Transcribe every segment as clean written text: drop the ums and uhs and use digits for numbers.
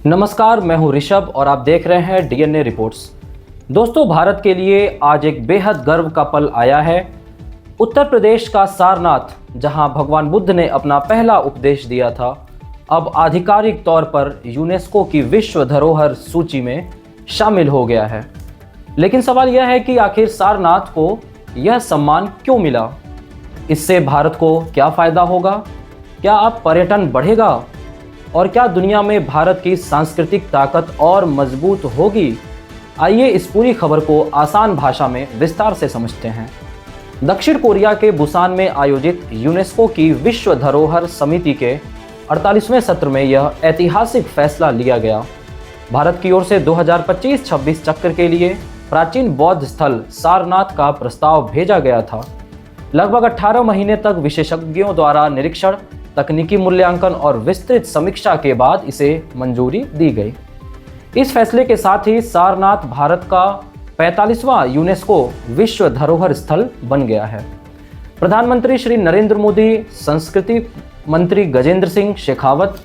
नमस्कार, मैं हूं ऋषभ और आप देख रहे हैं डीएनए रिपोर्ट्स। दोस्तों, भारत के लिए आज एक बेहद गर्व का पल आया है। उत्तर प्रदेश का सारनाथ, जहां भगवान बुद्ध ने अपना पहला उपदेश दिया था, अब आधिकारिक तौर पर यूनेस्को की विश्व धरोहर सूची में शामिल हो गया है। लेकिन सवाल यह है कि आखिर सारनाथ को यह सम्मान क्यों मिला? इससे भारत को क्या फ़ायदा होगा? क्या अब पर्यटन बढ़ेगा? और क्या दुनिया में भारत की सांस्कृतिक ताकत और मजबूत होगी? आइए इस पूरी खबर को आसान भाषा में विस्तार से समझते हैं। दक्षिण कोरिया के बुसान में आयोजित यूनेस्को की विश्व धरोहर समिति के 48वें सत्र में यह ऐतिहासिक फैसला लिया गया। भारत की ओर से 2025-26 चक्र के लिए प्राचीन बौद्ध स्थल सारनाथ का प्रस्ताव भेजा गया था। लगभग 18 महीने तक विशेषज्ञों द्वारा निरीक्षण, तकनीकी मूल्यांकन और विस्तृत समीक्षा के बाद इसे मंजूरी दी गई। इस फैसले के साथ ही सारनाथ भारत का 45वां यूनेस्को विश्व धरोहर स्थल बन गया है। प्रधानमंत्री श्री नरेंद्र मोदी, संस्कृति मंत्री गजेंद्र सिंह शेखावत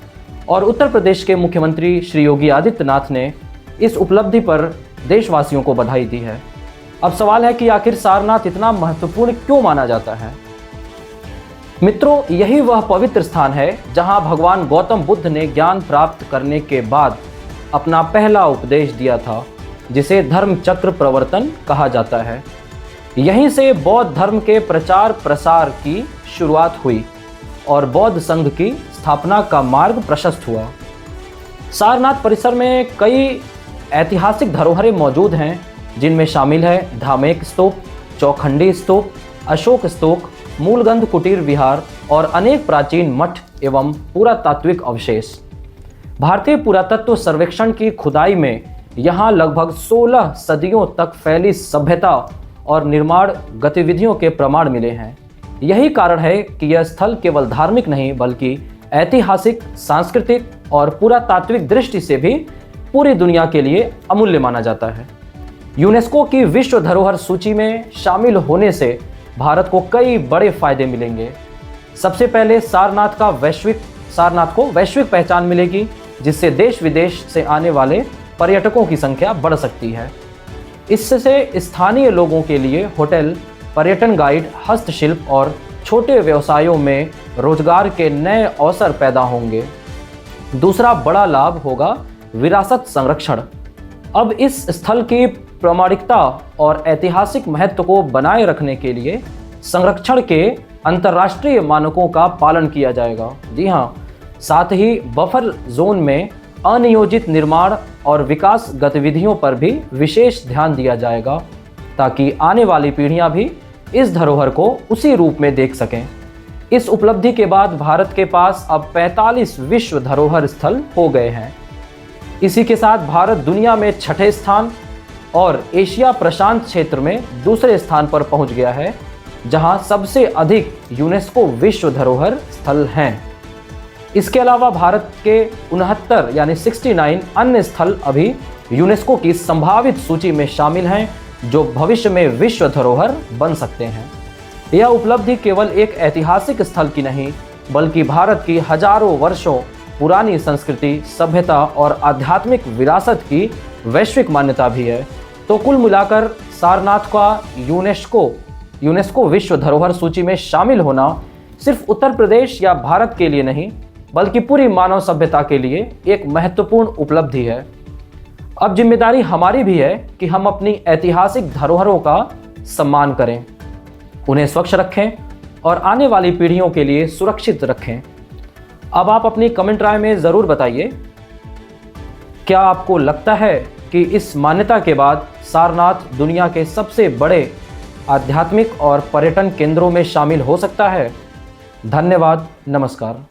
और उत्तर प्रदेश के मुख्यमंत्री श्री योगी आदित्यनाथ ने इस उपलब्धि पर देशवासियों को बधाई दी है। अब सवाल है कि आखिर सारनाथ इतना महत्वपूर्ण क्यों माना जाता है? मित्रों, यही वह पवित्र स्थान है जहां भगवान गौतम बुद्ध ने ज्ञान प्राप्त करने के बाद अपना पहला उपदेश दिया था, जिसे धर्म चक्र प्रवर्तन कहा जाता है। यहीं से बौद्ध धर्म के प्रचार प्रसार की शुरुआत हुई और बौद्ध संघ की स्थापना का मार्ग प्रशस्त हुआ। सारनाथ परिसर में कई ऐतिहासिक धरोहरें मौजूद हैं, जिनमें शामिल है धामेक स्तूप, चौखंडी स्तूप, अशोक स्तूप, मूलगंध कुटीर विहार और अनेक प्राचीन मठ एवं पुरातात्विक अवशेष। भारतीय पुरातत्व सर्वेक्षण की खुदाई में यहाँ लगभग 16 सदियों तक फैली सभ्यता और निर्माण गतिविधियों के प्रमाण मिले हैं। यही कारण है कि यह स्थल केवल धार्मिक नहीं बल्कि ऐतिहासिक, सांस्कृतिक और पुरातात्विक दृष्टि से भी पूरी दुनिया के लिए अमूल्य माना जाता है। यूनेस्को की विश्व धरोहर सूची में शामिल होने से भारत को कई बड़े फायदे मिलेंगे। सबसे पहले सारनाथ को वैश्विक पहचान मिलेगी, जिससे देश विदेश से आने वाले पर्यटकों की संख्या बढ़ सकती है। इससे स्थानीय लोगों के लिए होटल, पर्यटन गाइड, हस्तशिल्प और छोटे व्यवसायों में रोजगार के नए अवसर पैदा होंगे। दूसरा बड़ा लाभ होगा विरासत संरक्षण। अब इस स्थल की प्रामाणिकता और ऐतिहासिक महत्व को बनाए रखने के लिए संरक्षण के अंतर्राष्ट्रीय मानकों का पालन किया जाएगा। जी हाँ, साथ ही बफर जोन में अनियोजित निर्माण और विकास गतिविधियों पर भी विशेष ध्यान दिया जाएगा, ताकि आने वाली पीढ़ियां भी इस धरोहर को उसी रूप में देख सकें। इस उपलब्धि के बाद भारत के पास अब 45 विश्व धरोहर स्थल हो गए हैं। इसी के साथ भारत दुनिया में 6ठे स्थान और एशिया प्रशांत क्षेत्र में दूसरे स्थान पर पहुंच गया है, जहां सबसे अधिक यूनेस्को विश्व धरोहर स्थल हैं। इसके अलावा भारत के 69 यानी 69 अन्य स्थल अभी यूनेस्को की संभावित सूची में शामिल हैं, जो भविष्य में विश्व धरोहर बन सकते हैं। यह उपलब्धि केवल एक ऐतिहासिक स्थल की नहीं, बल्कि भारत की हजारों वर्षों पुरानी संस्कृति, सभ्यता और आध्यात्मिक विरासत की वैश्विक मान्यता भी है। तो कुल मिलाकर सारनाथ का यूनेस्को विश्व धरोहर सूची में शामिल होना सिर्फ उत्तर प्रदेश या भारत के लिए नहीं, बल्कि पूरी मानव सभ्यता के लिए एक महत्वपूर्ण उपलब्धि है। अब जिम्मेदारी हमारी भी है कि हम अपनी ऐतिहासिक धरोहरों का सम्मान करें, उन्हें स्वच्छ रखें और आने वाली पीढ़ियों के लिए सुरक्षित रखें। अब आप अपनी कमेंट राय में ज़रूर बताइए, क्या आपको लगता है कि इस मान्यता के बाद सारनाथ दुनिया के सबसे बड़े आध्यात्मिक और पर्यटन केंद्रों में शामिल हो सकता है? धन्यवाद, नमस्कार।